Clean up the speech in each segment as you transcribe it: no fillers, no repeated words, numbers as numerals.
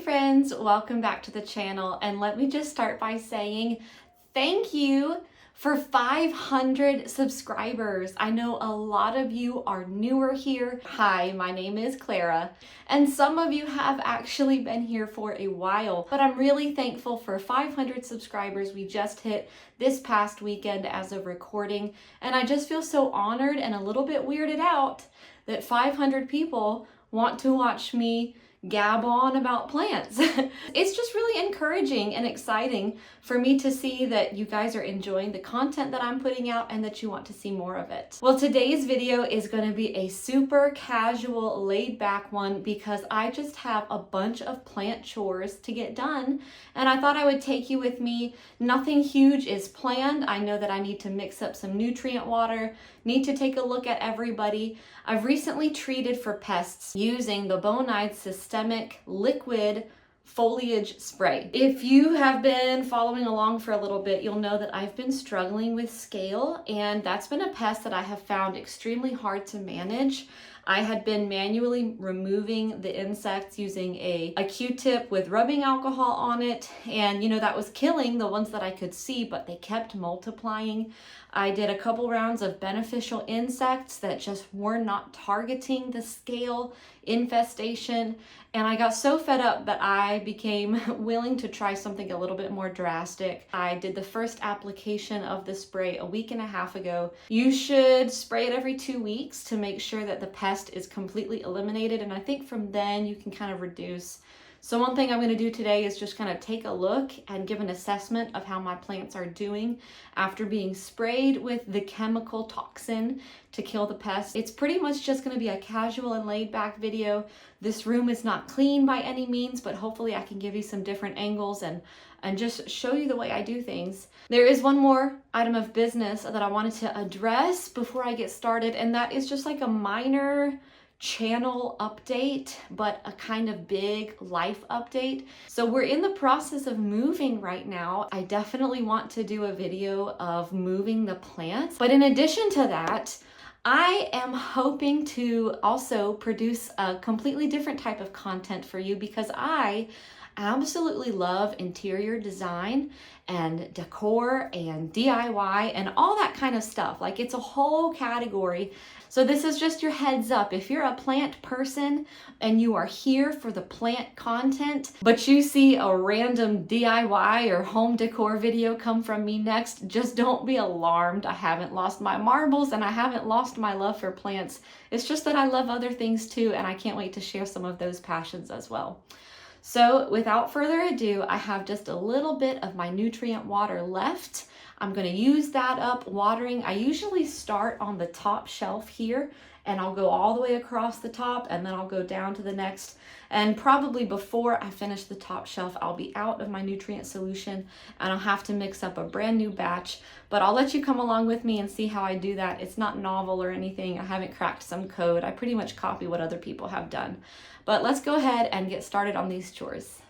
friends, welcome back to the channel, and let me just start by saying thank you for 500 subscribers. I know a lot of you are newer here. Hi, my name is Clara, and some of you have actually been here for a while, but I'm really thankful for 500 subscribers we just hit this past weekend as of recording, and I just feel so honored and a little bit weirded out that 500 people want to watch me gab on about plants. It's just really encouraging and exciting for me to see that you guys are enjoying the content that I'm putting out and that you want to see more of it. Well, today's video is going to be a super casual, laid back one because I just have a bunch of plant chores to get done, and I thought I would take you with me. Nothing huge is planned. I know that I need to mix up some nutrient water, need to take a look at everybody. I've recently treated for pests using the Bonide Systemic Liquid Foliage Spray. If you have been following along for a little bit, you'll know that I've been struggling with scale, and that's been a pest that I have found extremely hard to manage. I had been manually removing the insects using a Q-tip with rubbing alcohol on it, and that was killing the ones that I could see, but they kept multiplying. I did a couple rounds of beneficial insects that just were not targeting the scale infestation, and I got so fed up that I became willing to try something a little bit more drastic. I did the first application of the spray a week and a half ago. You should spray it every 2 weeks to make sure that the pest is completely eliminated, and I think from then you can kind of reduce. So one thing I'm going to do today is just kind of take a look and give an assessment of how my plants are doing after being sprayed with the chemical toxin to kill the pest. It's pretty much just going to be a casual and laid back video. This room is not clean by any means, but hopefully I can give you some different angles and just show you the way I do things. There is one more item of business that I wanted to address before I get started, and that is just like a minor channel update, but a kind of big life update. So we're in the process of moving right now. I definitely want to do a video of moving the plants, but in addition to that, I am hoping to also produce a completely different type of content for you because I absolutely love interior design and decor and DIY and all that kind of stuff. Like, it's a whole category. So this is just your heads up. If you're a plant person and you are here for the plant content, but you see a random DIY or home decor video come from me next, just don't be alarmed. I haven't lost my marbles and I haven't lost my love for plants. It's just that I love other things too, and I can't wait to share some of those passions as well. So without further ado, I have just a little bit of my nutrient water left. I'm going to use that up watering. I usually start on the top shelf here, and I'll go all the way across the top, and then I'll go down to the next. And probably before I finish the top shelf, I'll be out of my nutrient solution, and I'll have to mix up a brand new batch. But I'll let you come along with me and see how I do that. It's not novel or anything. I haven't cracked some code. I pretty much copy what other people have done. But let's go ahead and get started on these chores.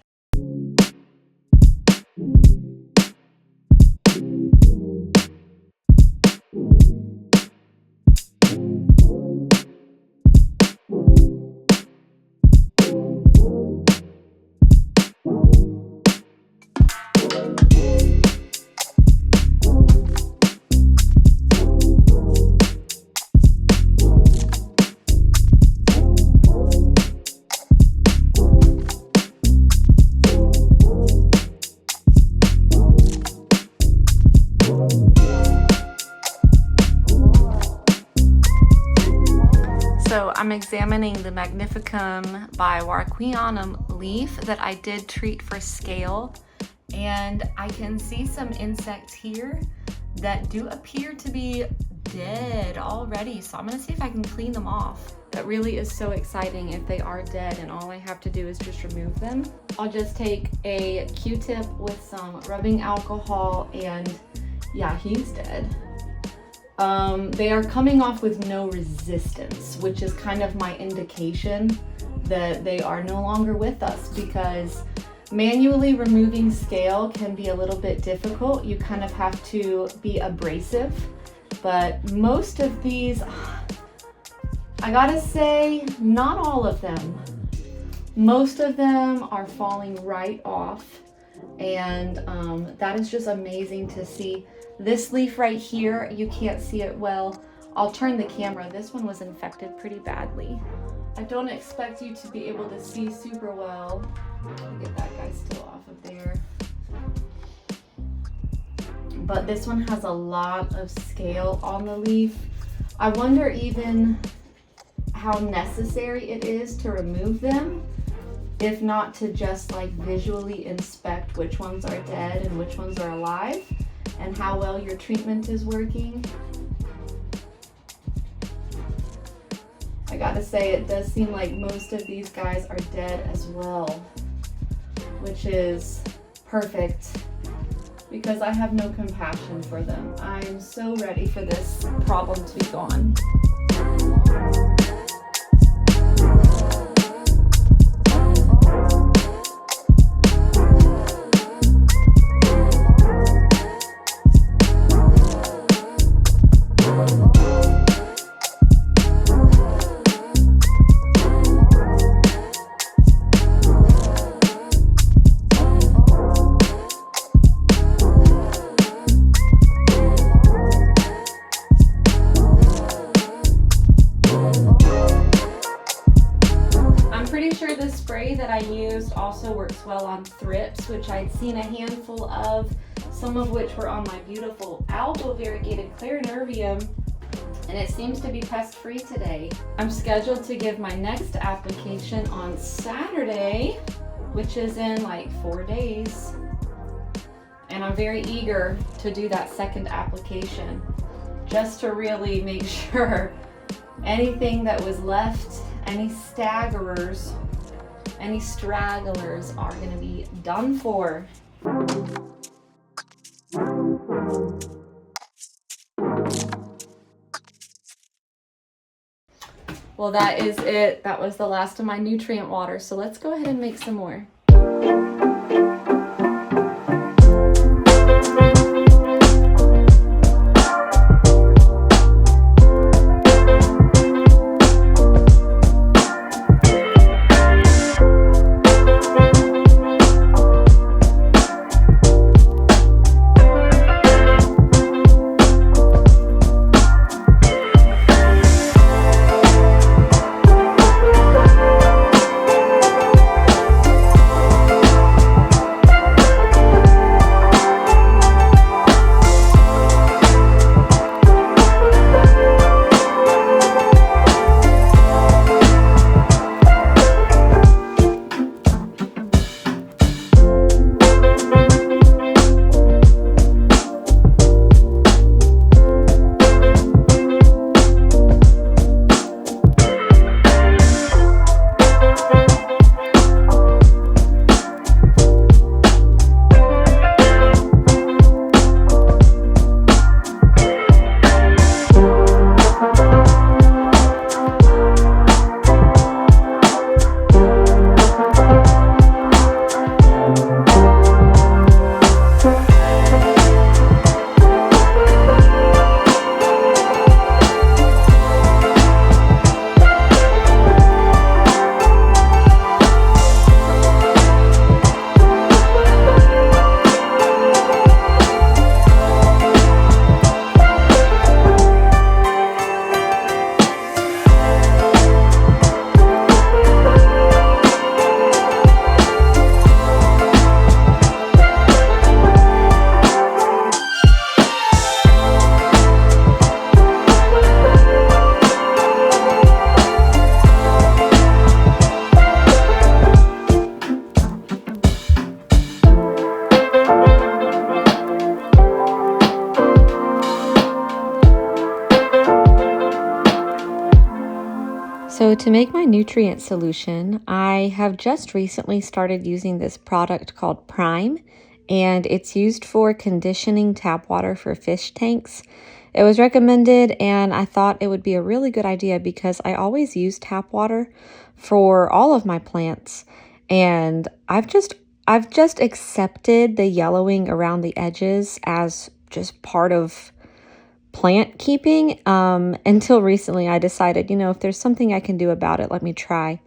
So I'm examining the Magnificum by Warquianum leaf that I did treat for scale, and I can see some insects here that do appear to be dead already. So I'm gonna see if I can clean them off. That really is so exciting if they are dead and all I have to do is just remove them. I'll just take a Q-tip with some rubbing alcohol, and yeah, he's dead. They are coming off with no resistance, which is kind of my indication that they are no longer with us, because manually removing scale can be a little bit difficult. You kind of have to be abrasive, but most of these, I gotta say, not all of them Most of them are falling right off, and that is just amazing to see. This leaf right here, you can't see it well. I'll turn the camera. This one was infected pretty badly. I don't expect you to be able to see super well. Get that guy still off of there. But this one has a lot of scale on the leaf. I wonder even how necessary it is to remove them, if not to just like visually inspect which ones are dead and which ones are alive, and how well your treatment is working. I gotta say, it does seem like most of these guys are dead as well, which is perfect because I have no compassion for them. I'm so ready for this problem to be gone. That I used also works well on thrips, which I'd seen a handful of, some of which were on my beautiful algal variegated clarinervium, and it seems to be pest free today. I'm scheduled to give my next application on Saturday, which is in like 4 days, and I'm very eager to do that second application just to really make sure anything that was left, any staggerers, any stragglers are going to be done for. Well, that is it. That was the last of my nutrient water. So let's go ahead and make some more. So to make my nutrient solution, I have just recently started using this product called Prime, and it's used for conditioning tap water for fish tanks. It was recommended, and I thought it would be a really good idea because I always use tap water for all of my plants, and I've just accepted the yellowing around the edges as just part of plant keeping until recently I decided, if there's something I can do about it, let me try.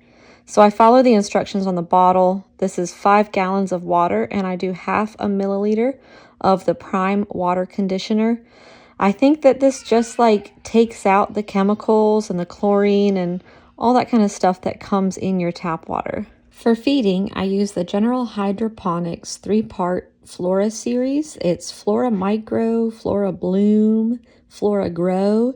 So I follow the instructions on the bottle. This is 5 gallons of water, and I do 1/2 milliliter of the prime water conditioner. I think that this just like takes out the chemicals and the chlorine and all that kind of stuff that comes in your tap water. For feeding, I use the General Hydroponics 3-part Flora series. It's Flora Micro, Flora Bloom, Flora Grow,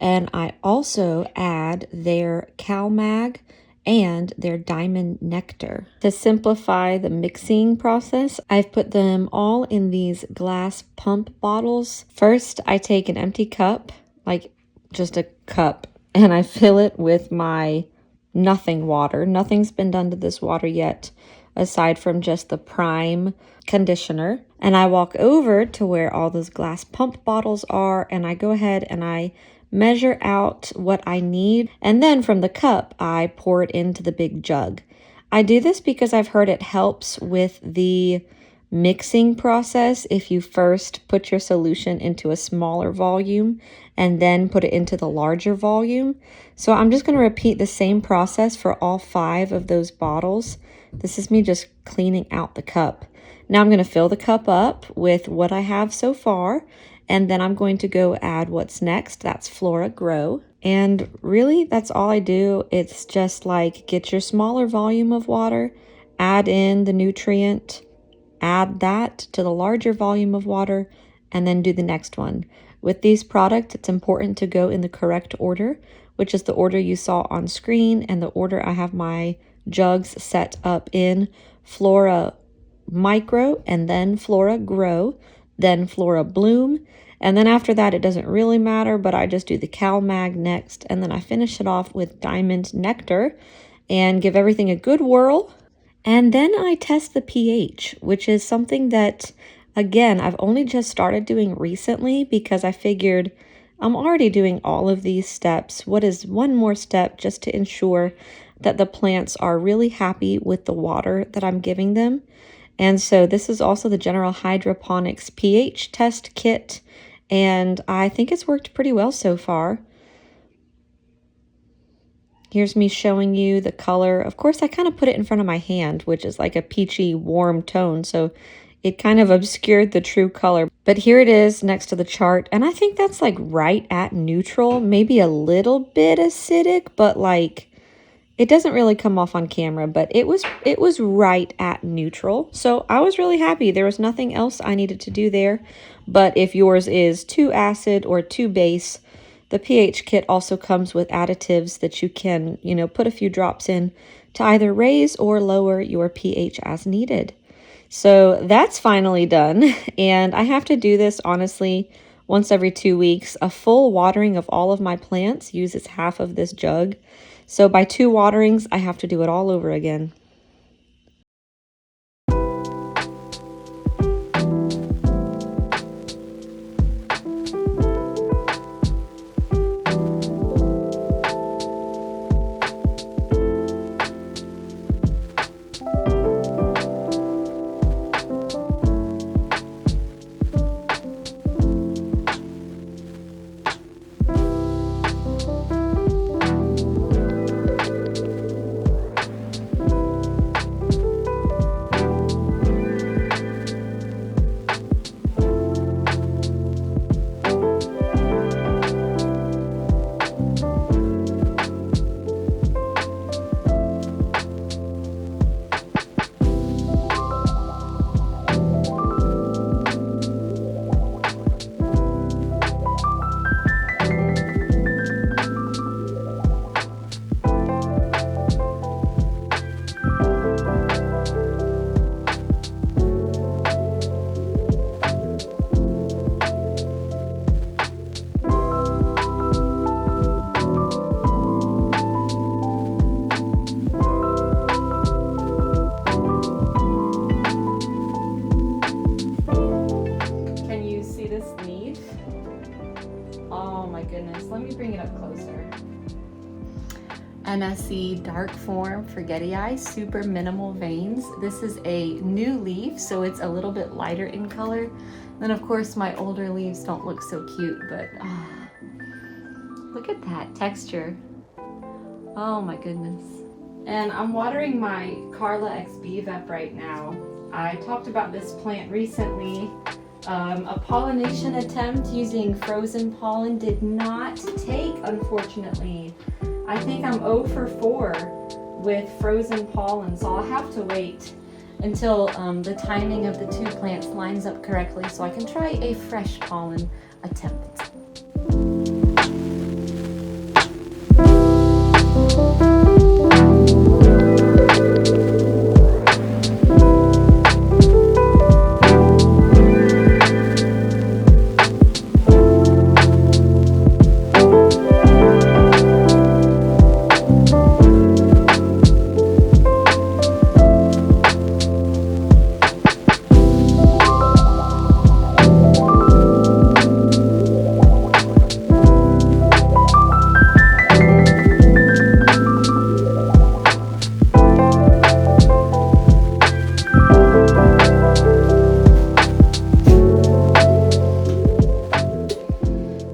and I also add their CalMag and their Diamond Nectar. To simplify the mixing process, I've put them all in these glass pump bottles. First, I take an empty cup, like just a cup, and I fill it with my nothing water. Nothing's been done to this water yet, aside from just the prime conditioner. And I walk over to where all those glass pump bottles are, and I go ahead and I measure out what I need, and then from the cup I pour it into the big jug. I do this because I've heard it helps with the mixing process if you first put your solution into a smaller volume and then put it into the larger volume. So I'm just going to repeat the same process for all 5 of those bottles. This is me just cleaning out the cup. Now I'm going to fill the cup up with what I have so far, and then I'm going to go add what's next. That's Flora Grow. And really, that's all I do. It's just like get your smaller volume of water, add in the nutrient, add that to the larger volume of water, and then do the next one. With these products, it's important to go in the correct order, which is the order you saw on screen and the order I have my jugs set up in: Flora Micro, and then Flora Grow, then Flora Bloom, and then after that it doesn't really matter, but I just do the CalMag next, and then I finish it off with Diamond Nectar and give everything a good whirl. And then I test the pH, which is something that, again, I've only just started doing recently because I figured I'm already doing all of these steps. What is one more step just to ensure that the plants are really happy with the water that I'm giving them? And so this is also the General Hydroponics pH test kit, and I think it's worked pretty well so far. Here's me showing you the color. Of course, I kind of put it in front of my hand, which is like a peachy, warm tone, so it kind of obscured the true color. But here it is next to the chart, and I think that's like right at neutral, maybe a little bit acidic, but like it doesn't really come off on camera, but it was right at neutral. So I was really happy. There was nothing else I needed to do there. But if yours is too acid or too base, the pH kit also comes with additives that you can, put a few drops in to either raise or lower your pH as needed. So that's finally done. And I have to do this, honestly, once every 2 weeks. A full watering of all of my plants uses half of this jug. So by 2 waterings, I have to do it all over again. Let me bring it up closer. MSC Dark Form Forgetii Super Minimal Veins. This is a new leaf, so it's a little bit lighter in color. Then of course my older leaves don't look so cute, but look at that texture. Oh my goodness. And I'm watering my Carla XB Vep right now. I talked about this plant recently. A pollination attempt using frozen pollen did not take, unfortunately. I think I'm 0 for 4 with frozen pollen, so I'll have to wait until the timing of the 2 plants lines up correctly so I can try a fresh pollen attempt.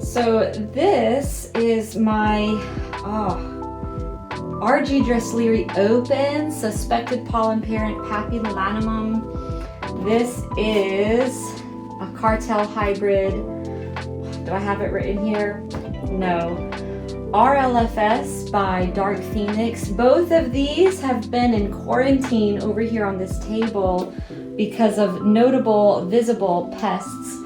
So this is my RG Dressleri Open Suspected Pollen Parent Papillolanimum. This is a cartel hybrid. Do I have it written here? No. RLFS by Dark Phoenix. Both of these have been in quarantine over here on this table because of notable visible pests.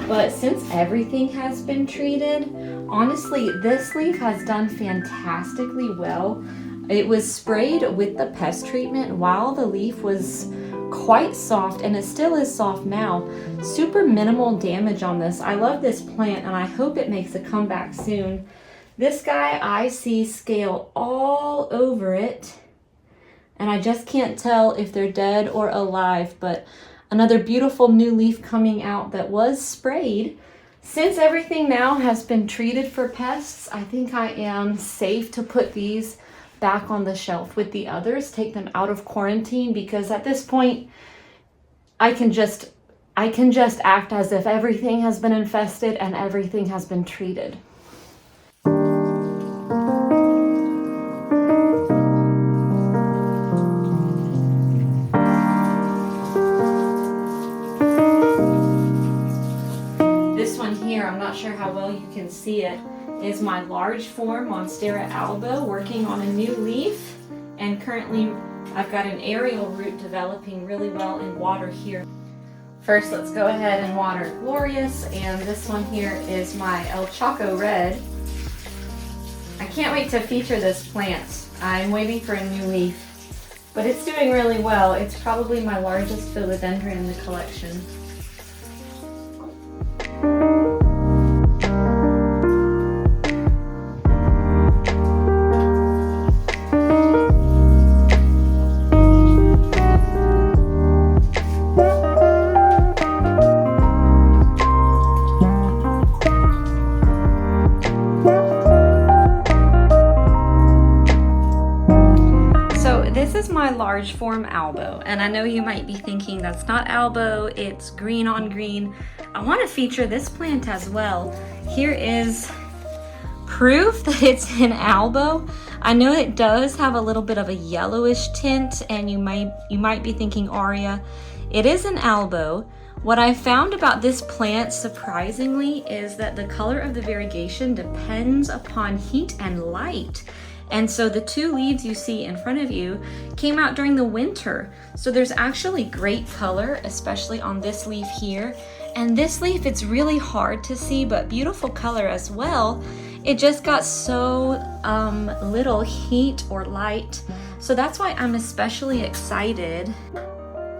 But since everything has been treated, honestly, this leaf has done fantastically well. It was sprayed with the pest treatment while the leaf was quite soft, and it still is soft now. Super minimal damage on this. I love this plant, and I hope it makes a comeback soon. This guy, I see scale all over it, and I just can't tell if they're dead or alive, but another beautiful new leaf coming out that was sprayed. Since everything now has been treated for pests, I think I am safe to put these back on the shelf with the others, take them out of quarantine, because at this point, I can just act as if everything has been infested and everything has been treated. I'm not sure how well you can see it, is my large form Monstera alba working on a new leaf, and currently I've got an aerial root developing really well in water here. First, let's go ahead and water Glorious, and this one here is my El Chaco Red. I can't wait to feature this plant. I'm waiting for a new leaf, but it's doing really well. It's probably my largest philodendron in the collection. My large form albo, and I know you might be thinking that's not albo, it's green on green. I want to feature this plant as well. Here is proof that it's an albo. I know it does have a little bit of a yellowish tint, and you might be thinking Aria. It is an albo. What I found about this plant, surprisingly, is that the color of the variegation depends upon heat and light. And so the 2 leaves you see in front of you came out during the winter. So there's actually great color, especially on this leaf here. And this leaf, it's really hard to see, but beautiful color as well. It just got so little heat or light. So that's why I'm especially excited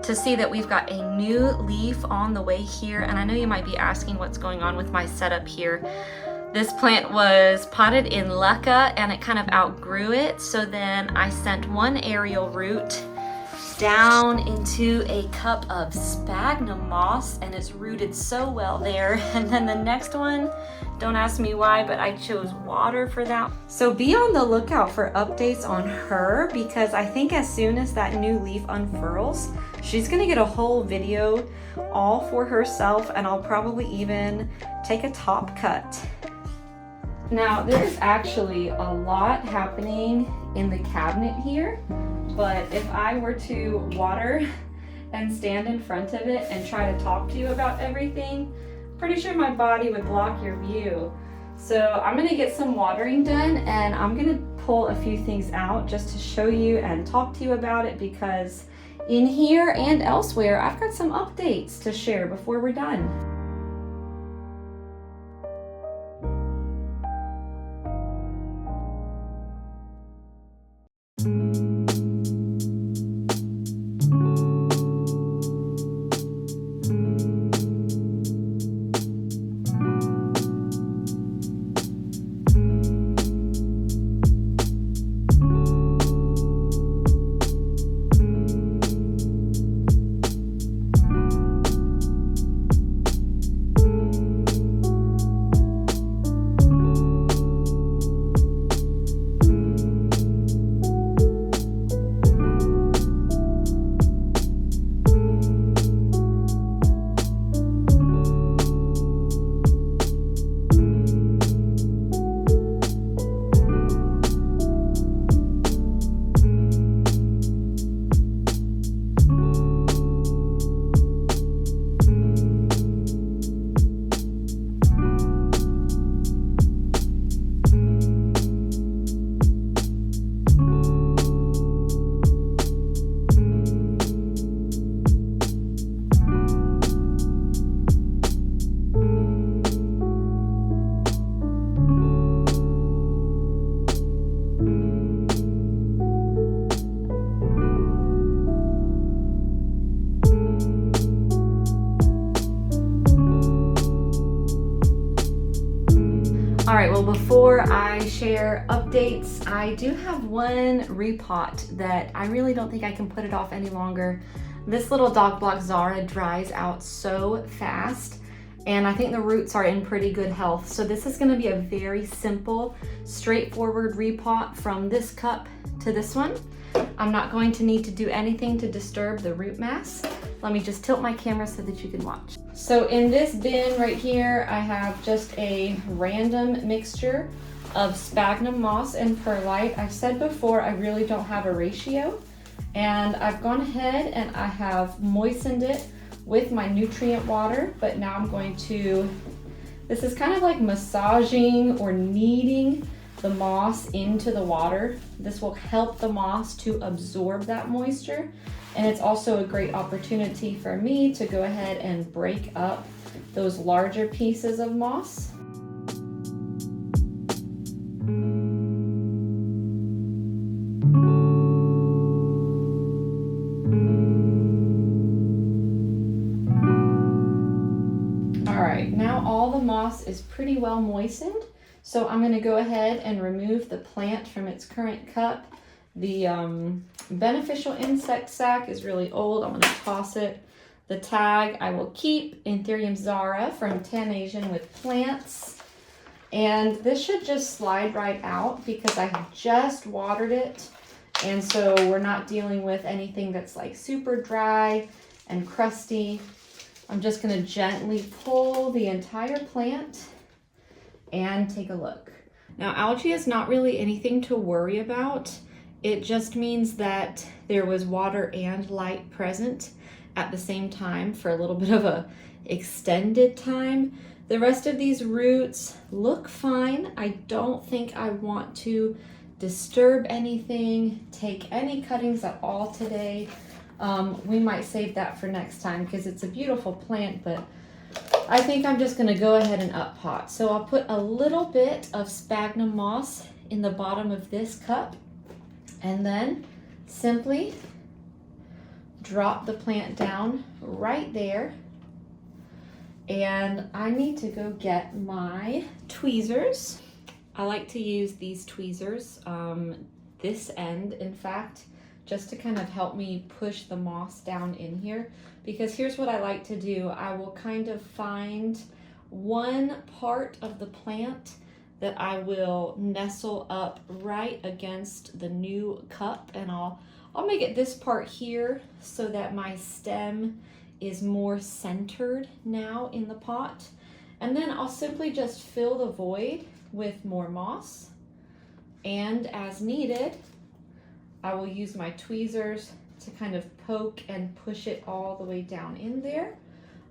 to see that we've got a new leaf on the way here. And I know you might be asking what's going on with my setup here. This plant was potted in Lucca and it kind of outgrew it. So then I sent one aerial root down into a cup of sphagnum moss, and it's rooted so well there. And then the next one, don't ask me why, but I chose water for that. So be on the lookout for updates on her, because I think as soon as that new leaf unfurls, she's gonna get a whole video all for herself, and I'll probably even take a top cut. Now there's actually a lot happening in the cabinet here, but if I were to water and stand in front of it and try to talk to you about everything, pretty sure my body would block your view. So I'm gonna get some watering done, and I'm gonna pull a few things out just to show you and talk to you about it, because in here and elsewhere, I've got some updates to share before we're done. All right, well, before I share updates, I do have one repot that I really don't think I can put it off any longer. This little dog block Zara dries out so fast, and I think the roots are in pretty good health. So this is gonna be a very simple, straightforward repot from this cup to this one. I'm not going to need to do anything to disturb the root mass. Let me just tilt my camera so that you can watch. So in this bin right here, I have just a random mixture of sphagnum moss and perlite. I've said before, I really don't have a ratio, and I've gone ahead and I have moistened it with my nutrient water, but now I'm going to, this is kind of like massaging or kneading the moss into the water. This will help the moss to absorb that moisture, and it's also a great opportunity for me to go ahead and break up those larger pieces of moss. All right, now all the moss is pretty well moistened. So I'm going to go ahead and remove the plant from its current cup. The beneficial insect sac is really old. I'm going to toss it. The tag I will keep, Anthurium Zara from Tan Asian with plants. And this should just slide right out because I have just watered it. And so we're not dealing with anything that's like super dry and crusty. I'm just going to gently pull the entire plant and take a look. Now, algae is not really anything to worry about. It just means that there was water and light present at the same time for a little bit of a extended time. The rest of these roots look fine. I don't think I want to disturb anything, take any cuttings at all today. We might save that for next time because it's a beautiful plant, but I think I'm just gonna go ahead and up pot. So I'll put a little bit of sphagnum moss in the bottom of this cup, and then simply drop the plant down right there. And I need to go get my tweezers. I like to use these tweezers, this end, in fact, just to kind of help me push the moss down in here. Because here's what I like to do. I will kind of find one part of the plant that I will nestle up right against the new cup, and I'll make it this part here so that my stem is more centered now in the pot. And then I'll simply just fill the void with more moss, and as needed, I will use my tweezers to kind of poke and push it all the way down in there.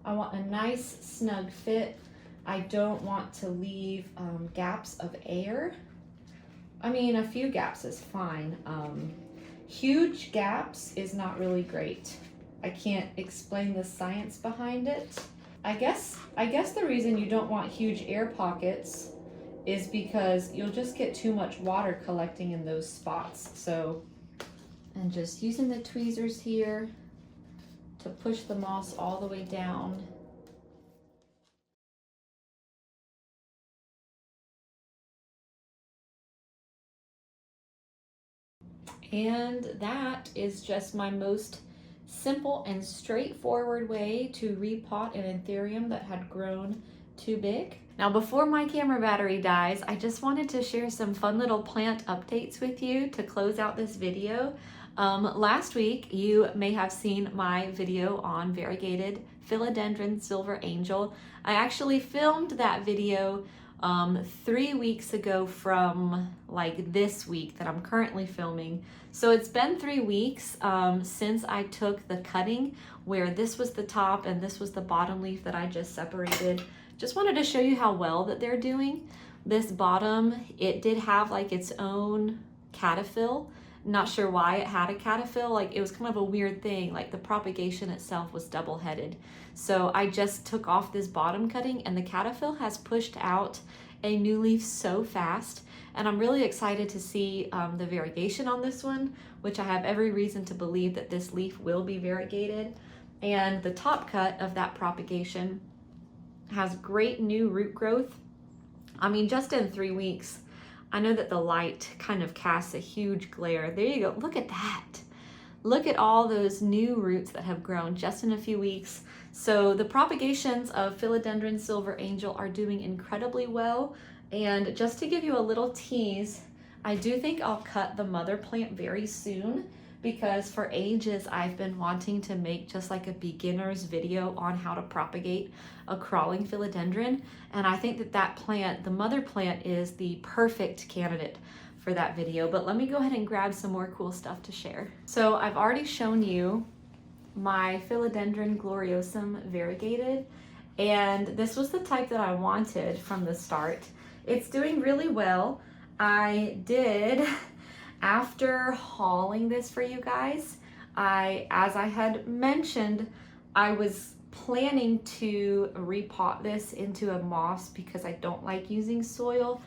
I want a nice snug fit. I don't want to leave gaps of air. I mean, a few gaps is fine. Huge gaps is not really great. I can't explain the science behind it. I guess the reason you don't want huge air pockets is because you'll just get too much water collecting in those spots. So, and just using the tweezers here to push the moss all the way down. And that is just my most simple and straightforward way to repot an anthurium that had grown too big. Now, before my camera battery dies, I just wanted to share some fun little plant updates with you to close out this video. Last week, you may have seen my video on variegated philodendron silver angel. I actually filmed that video 3 weeks ago from like this week that I'm currently filming. So it's been 3 weeks since I took the cutting where this was the top and this was the bottom leaf that I just separated. Just wanted to show you how well that they're doing. This bottom, it did have like its own cataphyll. Not sure why it had a cataphyll. Like, it was kind of a weird thing. Like, the propagation itself was double-headed. So I just took off this bottom cutting and the cataphyll has pushed out a new leaf so fast. And I'm really excited to see the variegation on this one, which I have every reason to believe that this leaf will be variegated. And the top cut of that propagation has great new root growth. I mean, just in 3 weeks, I know that the light kind of casts a huge glare. There you go, look at that. Look at all those new roots that have grown just in a few weeks. So the propagations of philodendron silver angel are doing incredibly well. And just to give you a little tease, I do think I'll cut the mother plant very soon, because for ages I've been wanting to make just like a beginner's video on how to propagate a crawling philodendron. And I think that that plant, the mother plant, is the perfect candidate for that video. But let me go ahead and grab some more cool stuff to share. So I've already shown you my philodendron gloriosum variegated, and this was the type that I wanted from the start. It's doing really well. I did, after hauling this for you guys, as I had mentioned, I was planning to repot this into a moss because I don't like using soil,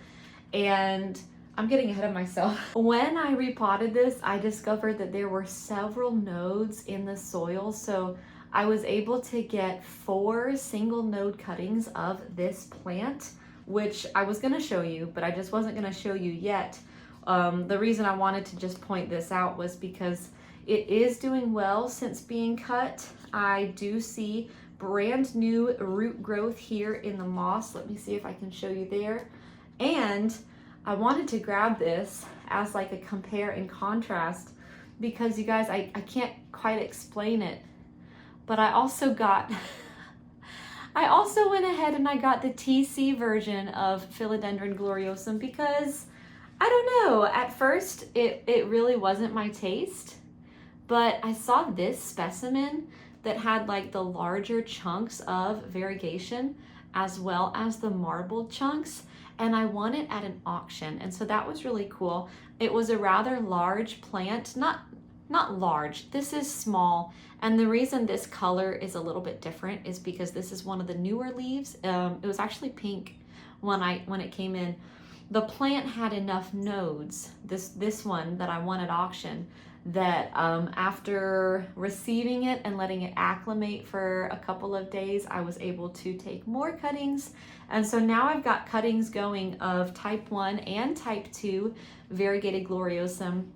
and I'm getting ahead of myself. When I repotted this, I discovered that there were several nodes in the soil, so I was able to get 4 single node cuttings of this plant, which I was gonna show you, but I just wasn't gonna show you yet. The reason I wanted to just point this out was because it is doing well since being cut. I do see brand new root growth here in the moss. Let me see if I can show you there. And I wanted to grab this as like a compare and contrast, because you guys, I can't quite explain it, but I also got I also went ahead and I got the TC version of philodendron gloriosum because I don't know, at first it really wasn't my taste, but I saw this specimen that had like the larger chunks of variegation as well as the marbled chunks, and I won it at an auction, and so that was really cool. It was a rather large plant, not large, this is small, and the reason this color is a little bit different is because this is one of the newer leaves. It was actually pink when it came in. The plant had enough nodes, this one that I won at auction, that after receiving it and letting it acclimate for a couple of days, I was able to take more cuttings. And so now I've got cuttings going of type 1 and type 2 variegated gloriosum.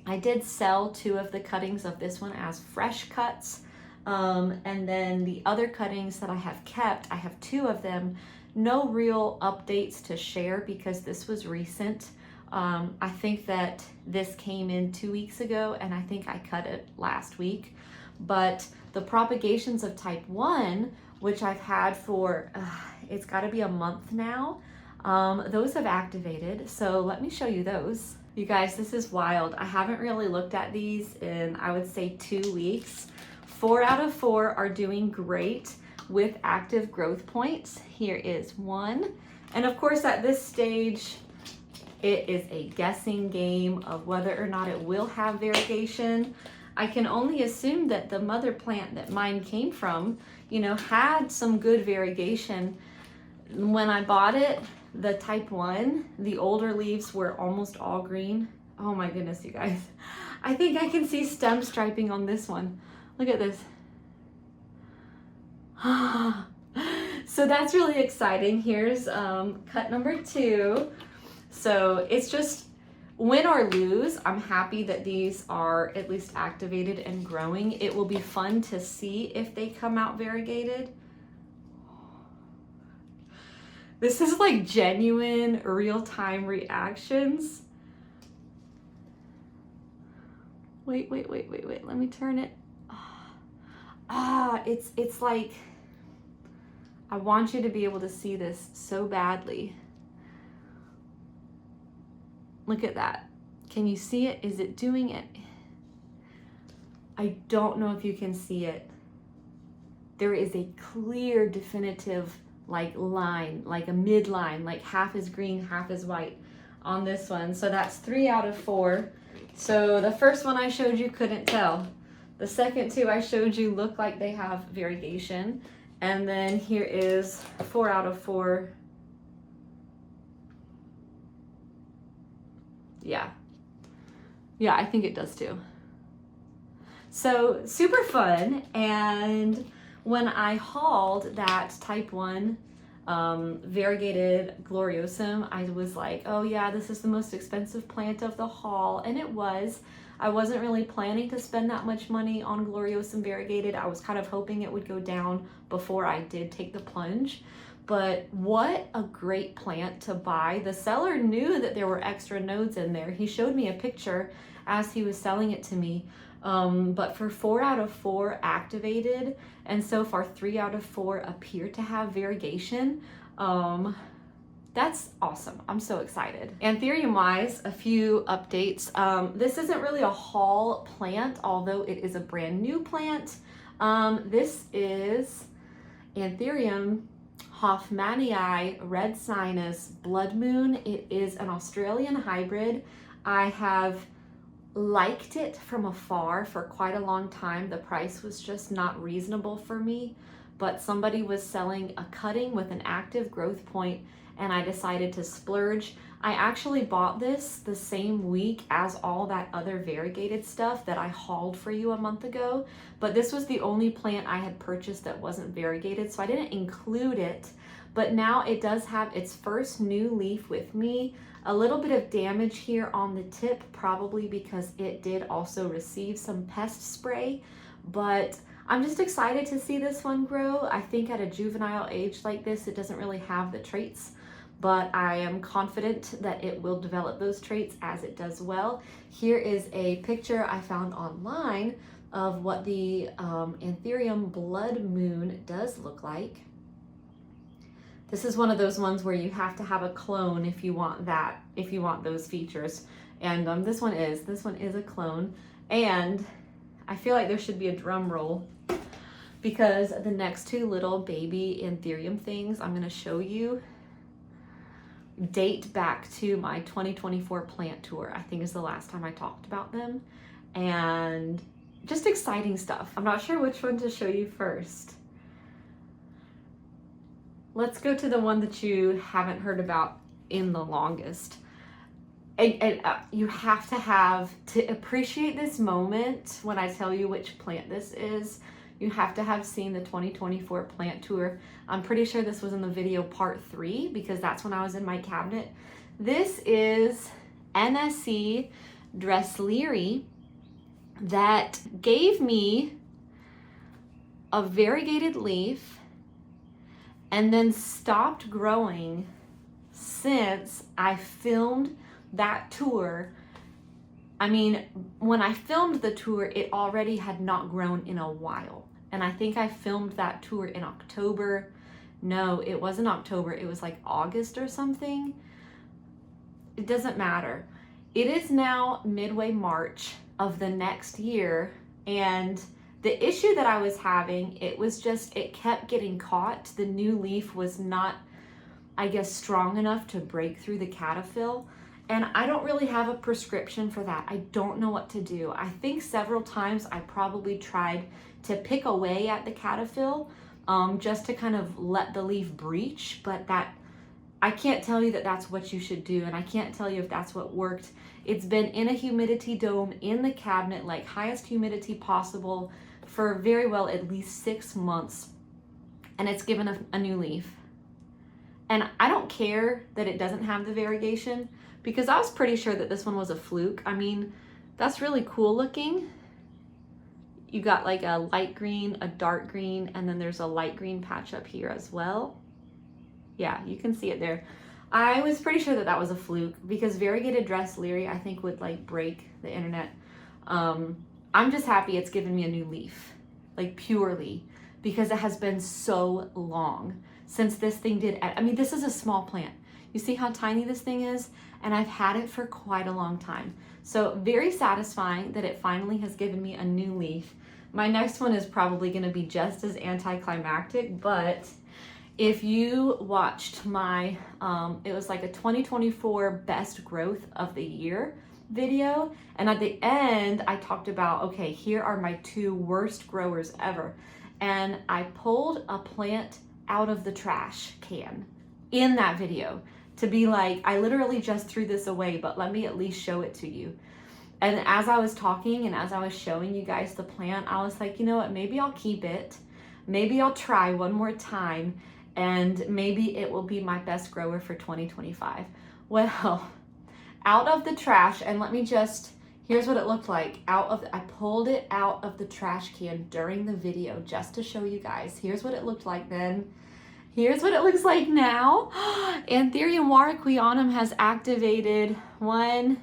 I did sell 2 of the cuttings of this one as fresh cuts. And then the other cuttings that I have kept, I have 2 of them. No real updates to share because this was recent. I think that this came in 2 weeks ago, and I think I cut it last week. But the propagations of type 1, which I've had for, it's gotta be a month now, Those have activated, so let me show you those. You guys, this is wild. I haven't really looked at these in, I would say, 2 weeks. 4 out of 4 are doing great with active growth points. Here is one. And of course, at this stage, it is a guessing game of whether or not it will have variegation. I can only assume that the mother plant that mine came from, you know, had some good variegation. When I bought it, the type 1, the older leaves were almost all green. Oh my goodness, you guys. I think I can see stem striping on this one. Look at this. So that's really exciting. Here's cut number 2. So it's just win or lose. I'm happy that these are at least activated and growing. It will be fun to see if they come out variegated. This is like genuine real-time reactions. Wait. Let me turn it. It's like, I want you to be able to see this so badly. Look at that. Can you see it? Is it doing it? I don't know if you can see it. There is a clear, definitive like line, like a midline, like half is green, half is white on this one. So that's 3 out of 4. So the first one I showed you couldn't tell. The second 2 I showed you look like they have variegation. And then here is 4 out of 4. Yeah, I think it does too. So super fun. And when I hauled that type 1 variegated gloriosum, I was like, oh yeah, this is the most expensive plant of the haul. And it was. I wasn't really planning to spend that much money on gloriosum variegated. I was kind of hoping it would go down before I did take the plunge. But what a great plant to buy. The seller knew that there were extra nodes in there. He showed me a picture as he was selling it to me. But for 4 out of 4 activated, and so far 3 out of 4 appear to have variegation, that's awesome. I'm so excited. Anthurium wise, a few updates. This isn't really a haul plant, although it is a brand new plant. This is Anthurium Hoffmanii Red Sinus Blood Moon. It is an Australian hybrid. I have liked it from afar for quite a long time. The price was just not reasonable for me, but somebody was selling a cutting with an active growth point and I decided to splurge. I actually bought this the same week as all that other variegated stuff that I hauled for you a month ago, but this was the only plant I had purchased that wasn't variegated, so I didn't include it. But now it does have its first new leaf with me. A little bit of damage here on the tip, probably because it did also receive some pest spray, but I'm just excited to see this one grow. I think at a juvenile age like this, it doesn't really have the traits, but I am confident that it will develop those traits as it does well. Here is a picture I found online of what the Anthurium Blood Moon does look like. This is one of those ones where you have to have a clone if you want that, if you want those features. And this one is a clone. And I feel like there should be a drum roll because the next 2 little baby Anthurium things I'm gonna show you date back to my 2024 plant tour. I think is the last time I talked about them, and just exciting stuff. I'm not sure which one to show you first. Let's go to the one that you haven't heard about in the longest. And you have to appreciate this moment when I tell you which plant this is. You have to have seen the 2024 plant tour. I'm pretty sure this was in the video part 3 because that's when I was in my cabinet. This is NSC Dressleri that gave me a variegated leaf and then stopped growing since I filmed that tour. I mean, when I filmed the tour, it already had not grown in a while. And I think I filmed that tour in October. No, it wasn't October. It was like August or something. It doesn't matter. It is now midway March of the next year, and the issue that I was having, it kept getting caught. The new leaf was not, I guess, strong enough to break through the caterpillar. And I don't really have a prescription for that. I don't know what to do. I think several times I probably tried to pick away at the caterpillar just to kind of let the leaf breach, but I can't tell you that that's what you should do, and I can't tell you if that's what worked. It's been in a humidity dome in the cabinet, like highest humidity possible, for very well at least 6 months, and it's given a new leaf. And I don't care that it doesn't have the variegation, because I was pretty sure that this one was a fluke. I mean, that's really cool looking. You got like a light green, a dark green, and then there's a light green patch up here as well. Yeah, you can see it there. I was pretty sure that that was a fluke, because variegated dress Leary I think would like break the internet. I'm just happy it's given me a new leaf, like purely, because it has been so long since this thing did. I mean, this is a small plant. You see how tiny this thing is? And I've had it for quite a long time. So very satisfying that it finally has given me a new leaf. My next one is probably gonna be just as anticlimactic, but if you watched my, it was like a 2024 best growth of the year video, and at the end I talked about, okay, here are my 2 worst growers ever. And I pulled a plant out of the trash can in that video to be like, I literally just threw this away, but let me at least show it to you. And as I was talking and as I was showing you guys the plant, I was like, you know what, maybe I'll keep it. Maybe I'll try one more time, and maybe it will be my best grower for 2025. Well, out of the trash, and let me just, here's what it looked like. I pulled it out of the trash can during the video just to show you guys. Here's what it looked like then. Here's what it looks like now. Anthurium warwickii has activated 1.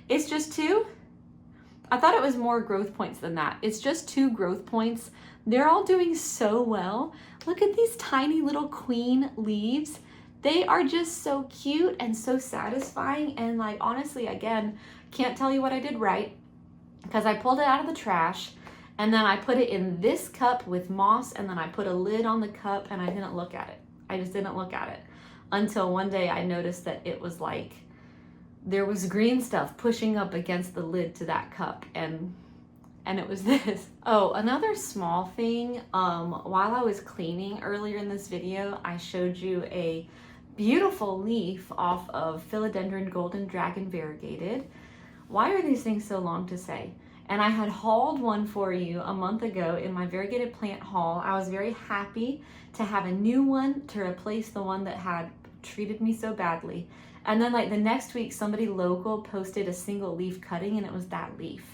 It's just 2. I thought it was more growth points than that. It's just 2 growth points. They're all doing so well. Look at these tiny little queen leaves. They are just so cute and so satisfying. And like, honestly, again, can't tell you what I did right, because I pulled it out of the trash and then I put it in this cup with moss, and then I put a lid on the cup, and I didn't look at it. I just didn't look at it until one day I noticed that it was like, there was green stuff pushing up against the lid to that cup, and it was this. Oh, another small thing, while I was cleaning earlier in this video, I showed you a beautiful leaf off of Philodendron Golden Dragon Variegated. Why are these things so long to say? And I had hauled one for you a month ago in my variegated plant haul. I was very happy to have a new one to replace the one that had treated me so badly. And then like the next week, somebody local posted a single leaf cutting, and it was that leaf.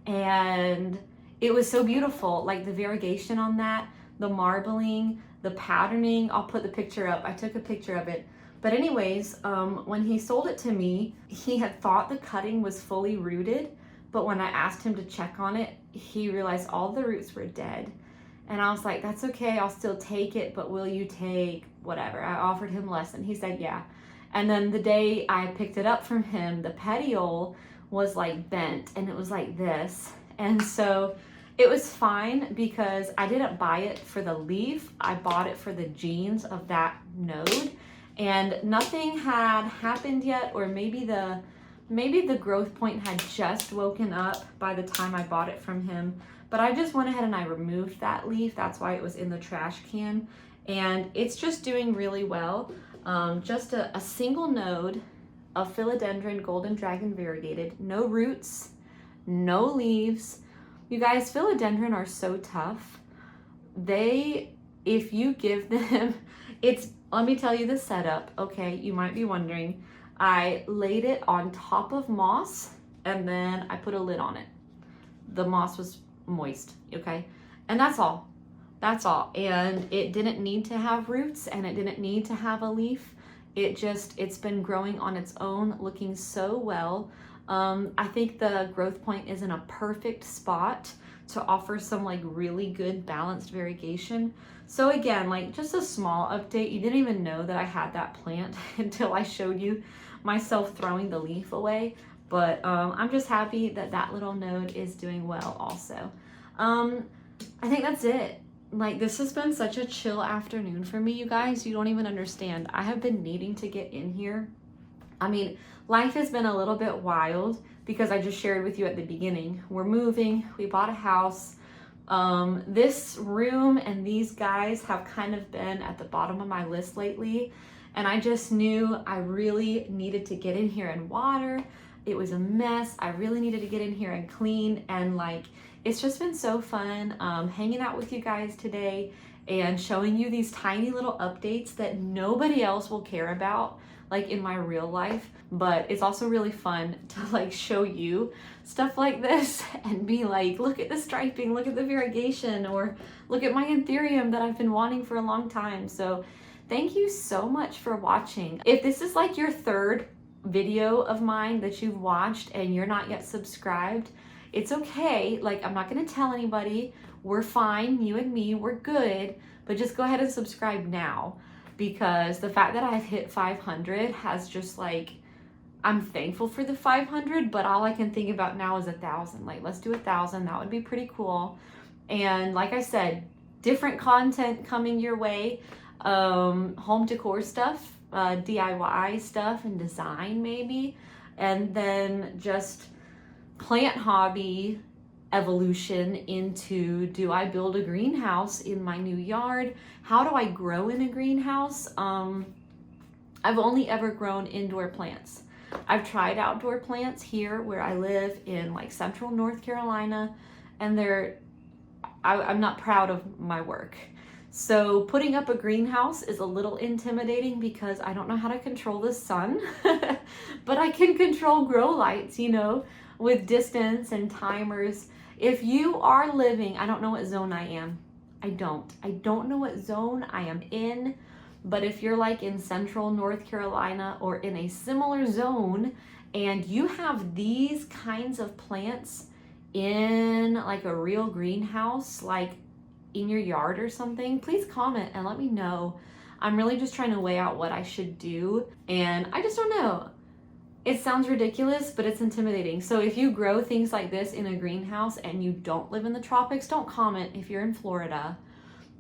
And it was so beautiful, like the variegation on that, the marbling, the patterning. I'll put the picture up. I took a picture of it. But anyways, when he sold it to me, he had thought the cutting was fully rooted, but when I asked him to check on it, he realized all the roots were dead. And I was like, that's okay, I'll still take it, but will you take whatever? I offered him less, and he said, yeah. And then the day I picked it up from him, the petiole was like bent, and it was like this. And so it was fine, because I didn't buy it for the leaf, I bought it for the genes of that node. And nothing had happened yet, or maybe the growth point had just woken up by the time I bought it from him. But I just went ahead and I removed that leaf. That's why it was in the trash can. And it's just doing really well. Just a single node of Philodendron Golden Dragon Variegated. No roots, no leaves. You guys, Philodendron are so tough. If you give them, let me tell you the setup, okay? You might be wondering. I laid it on top of moss, and then I put a lid on it. The moss was moist, okay? And that's all. That's all. And it didn't need to have roots, and it didn't need to have a leaf. It's been growing on its own, looking so well. I think the growth point is in a perfect spot to offer some like really good balanced variegation. So again, like just a small update. You didn't even know that I had that plant until I showed you myself throwing the leaf away. But I'm just happy that that little node is doing well also. I think that's it. Like, this has been such a chill afternoon for me, you guys. You don't even understand. I have been needing to get in here. I mean, life has been a little bit wild because I just shared with you at the beginning. We're moving, we bought a house. This room and these guys have kind of been at the bottom of my list lately. And I just knew I really needed to get in here and water. It was a mess. I really needed to get in here and clean, and like, it's just been so fun hanging out with you guys today and showing you these tiny little updates that nobody else will care about, like in my real life. But it's also really fun to like show you stuff like this and be like, look at the striping, look at the variegation, or look at my anthurium that I've been wanting for a long time. So thank you so much for watching. If this is like your third video of mine that you've watched and you're not yet subscribed, it's okay. Like, I'm not gonna tell anybody. We're fine, you and me, we're good, but just go ahead and subscribe now, because the fact that I've hit 500 has just like, I'm thankful for the 500, but all I can think about now is 1,000. Like, let's do 1,000, that would be pretty cool. And like I said, different content coming your way, home decor stuff, DIY stuff and design maybe, and then just plant hobby evolution into, do I build a greenhouse in my new yard? How do I grow in a greenhouse? I've only ever grown indoor plants. I've tried outdoor plants here where I live in like central North Carolina, and I'm not proud of my work. So putting up a greenhouse is a little intimidating because I don't know how to control the sun, but I can control grow lights, you know, with distance and timers. If you are living, I don't know what zone I am. I don't know what zone I am in, but if you're like in central North Carolina or in a similar zone and you have these kinds of plants in like a real greenhouse, like in your yard or something, please comment and let me know. I'm really just trying to weigh out what I should do, and I just don't know. It sounds ridiculous, but it's intimidating. So if you grow things like this in a greenhouse and you don't live in the tropics, don't comment if you're in Florida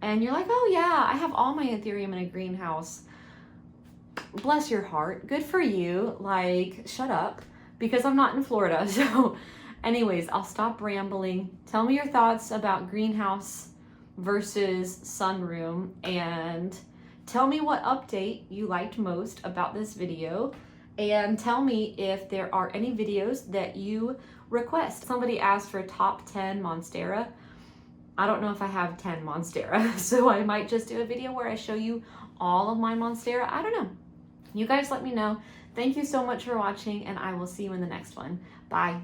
and you're like, oh yeah, I have all my anthurium in a greenhouse. Bless your heart, good for you. Like, shut up, because I'm not in Florida. So anyways, I'll stop rambling. Tell me your thoughts about greenhouse versus sunroom, and tell me what update you liked most about this video, and tell me if there are any videos that you request. Somebody asked for top 10 monstera. I don't know if I have 10 monstera, so I might just do a video where I show you all of my monstera. I don't know. You guys let me know. Thank you so much for watching, and I will see you in the next one. Bye.